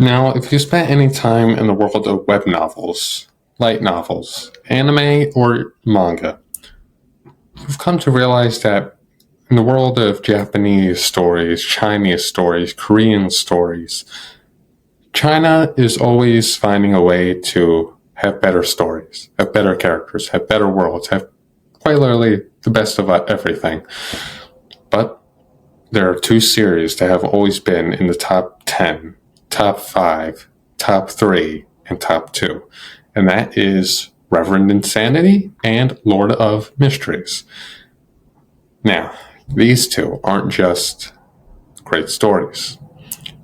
Now, if you spent any time in the world of web novels, light novels, anime, or manga, you've come to realize that in the world of Japanese stories, Chinese stories, Korean stories, China is always finding a way to have better stories, have better characters, have better worlds, have quite literally the best of everything. But there are two series that have always been in the top 10, top 5, top 3, and top 2. And that is Reverend Insanity and Lord of Mysteries. Now, these two aren't just great stories.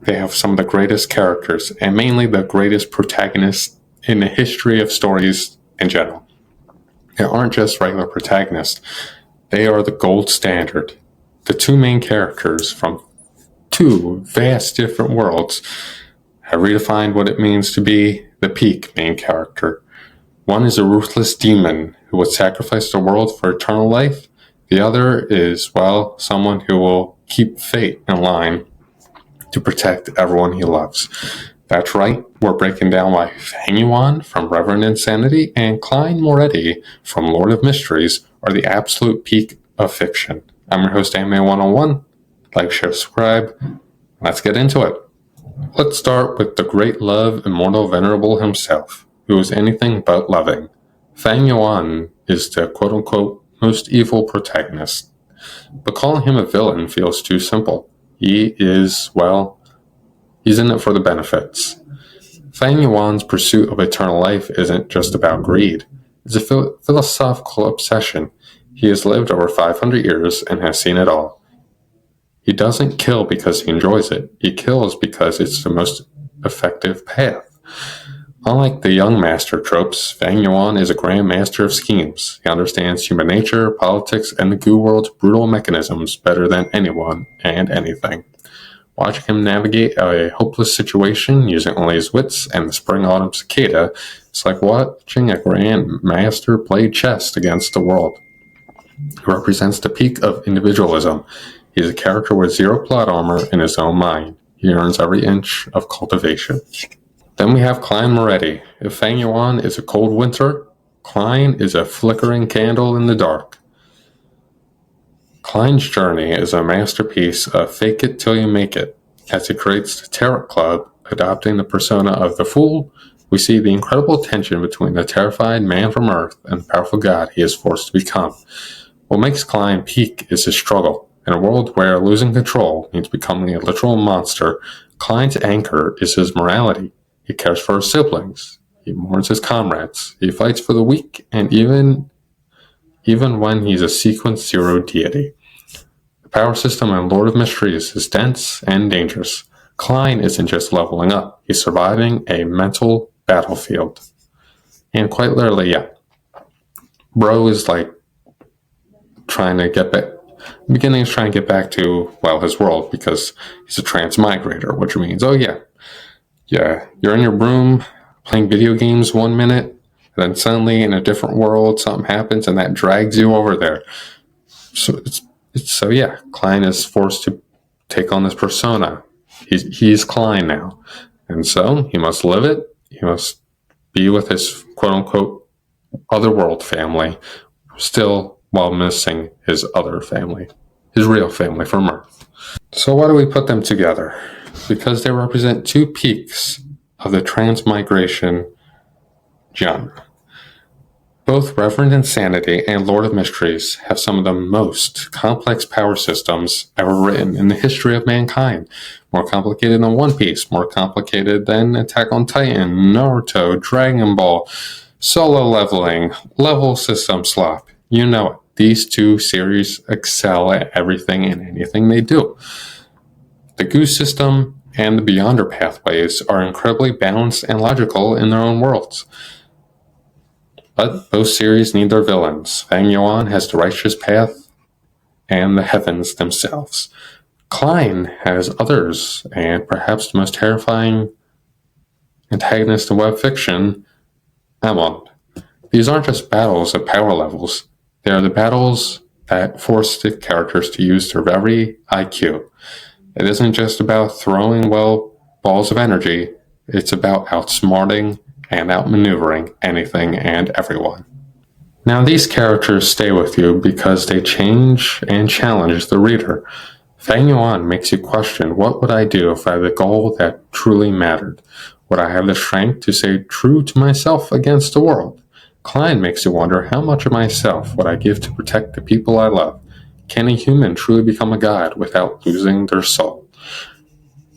They have some of the greatest characters and mainly the greatest protagonists in the history of stories in general. They aren't just regular protagonists. They are the gold standard. The two main characters from two vast different worlds have redefined what it means to be the peak main character. One is a ruthless demon who would sacrifice the world for eternal life. The other is, well, someone who will keep fate in line to protect everyone he loves. That's right, we're breaking down why Fang Yuan from Reverend Insanity and Klein Moretti from Lord of Mysteries are the absolute peak of fiction. I'm your host, Anime 101. Like, share, subscribe. Let's get into it. Let's start with the great love immortal venerable himself, who is anything but loving. Fang Yuan is the quote-unquote most evil protagonist, but calling him a villain feels too simple. He is, well, he's in it for the benefits. Fang Yuan's pursuit of eternal life isn't just about greed. It's a philosophical obsession. He has lived over 500 years and has seen it all. He doesn't kill because he enjoys it. He kills because it's the most effective path. Unlike the young master tropes, Fang Yuan is a grand master of schemes. He understands human nature, politics, and the goo world's brutal mechanisms better than anyone and anything. Watching him navigate a hopeless situation using only his wits and the spring-autumn cicada is like watching a grand master play chess against the world. He represents the peak of individualism. He is a character with zero plot armor in his own mind. He earns every inch of cultivation. Then we have Klein Moretti. If Fang Yuan is a cold winter, Klein is a flickering candle in the dark. Klein's journey is a masterpiece of fake it till you make it. As he creates the Tarot Club, adopting the persona of the Fool, we see the incredible tension between the terrified man from Earth and the powerful god he is forced to become. What makes Klein peak is his struggle. In a world where losing control means becoming a literal monster, Klein's anchor is his morality. He cares for his siblings. He mourns his comrades. He fights for the weak, and even when he's a sequence zero deity. The power system in Lord of Mysteries is dense and dangerous. Klein isn't just leveling up. He's surviving a mental battlefield. And quite literally, yeah. Bro is like trying to get back. The beginning is trying to get back to, well, his world because he's a transmigrator, which means, oh yeah, you're in your room playing video games 1 minute, and then suddenly in a different world something happens and that drags you over there. So yeah, Klein is forced to take on this persona. He's Klein now, and so he must live it. He must be with his quote-unquote otherworld family, still while missing his other family, his real family from Earth. So why do we put them together? Because they represent two peaks of the transmigration genre. Both Reverend Insanity and Lord of Mysteries have some of the most complex power systems ever written in the history of mankind. More complicated than One Piece, more complicated than Attack on Titan, Naruto, Dragon Ball, solo leveling, level system slop. You know it. These two series excel at everything and anything they do. The Goose system and the Beyonder pathways are incredibly balanced and logical in their own worlds. But both series need their villains. Fang Yuan has the righteous path and the heavens themselves. Klein has others, and perhaps the most terrifying antagonist in web fiction, Amon. These aren't just battles of power levels. They are the battles that force the characters to use their very IQ. It isn't just about throwing, balls of energy. It's about outsmarting and outmaneuvering anything and everyone. Now, these characters stay with you because they change and challenge the reader. Fang Yuan makes you question, what would I do if I had a goal that truly mattered? Would I have the strength to stay true to myself against the world? Klein makes you wonder, how much of myself would I give to protect the people I love? Can a human truly become a god without losing their soul?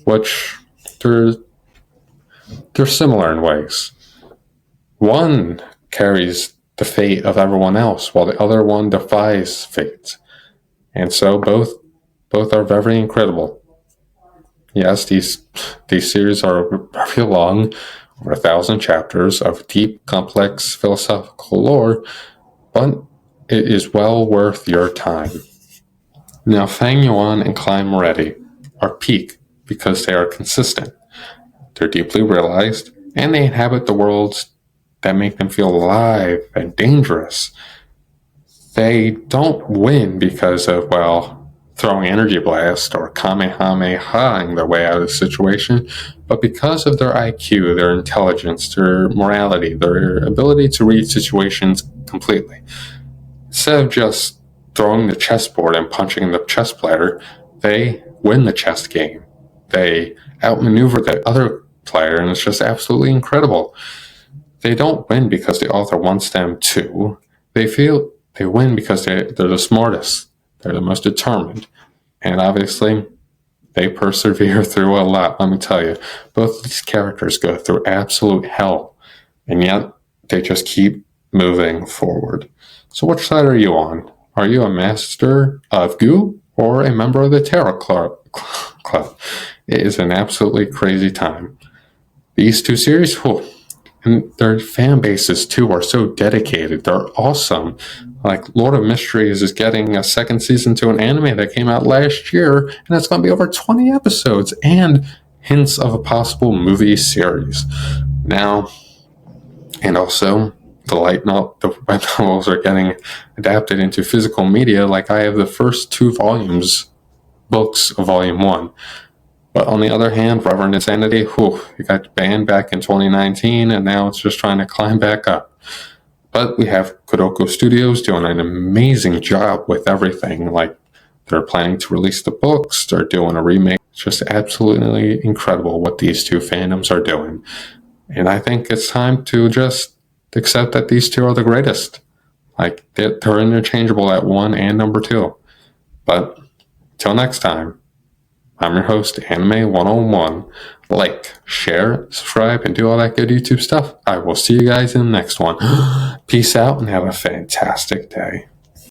Which, they're similar in ways. One carries the fate of everyone else, while the other one defies fate. And so both are very incredible. Yes, these series are very long, over 1,000 chapters of deep, complex philosophical lore, but it is well worth your time. Now, Fang Yuan and Klein Moretti are peak because they are consistent. They're deeply realized, and they inhabit the worlds that make them feel alive and dangerous. They don't win because of, throwing energy blast or kamehamehaing their way out of the situation, but because of their IQ, their intelligence, their morality, their ability to read situations completely. Instead of just throwing the chessboard and punching the chess player, they win the chess game. They outmaneuver the other player, and it's just absolutely incredible. They don't win because the author wants them to. They feel they win because they're the smartest. They're the most determined. And obviously, they persevere through a lot, let me tell you. Both these characters go through absolute hell, and yet they just keep moving forward. So which side are you on? Are you a master of goo or a member of the Tarot Club? It is an absolutely crazy time. These two series, and their fan bases too are so dedicated. They're awesome. Like Lord of Mysteries is getting a second season to an anime that came out last year, and it's going to be over 20 episodes and hints of a possible movie series. Now, and also the web novels are getting adapted into physical media. Like I have the first 2 books of Volume 1. But on the other hand, Reverend Insanity, it got banned back in 2019, and now it's just trying to climb back up. But we have Kuroko Studios doing an amazing job with everything. Like, they're planning to release the books, they're doing a remake. It's just absolutely incredible what these two fandoms are doing. And I think it's time to just accept that these two are the greatest. Like, they're interchangeable at 1 and number 2. But, till next time, I'm your host, Anime 101. Like, share, subscribe, and do all that good YouTube stuff. I will see you guys in the next one. Peace out and have a fantastic day.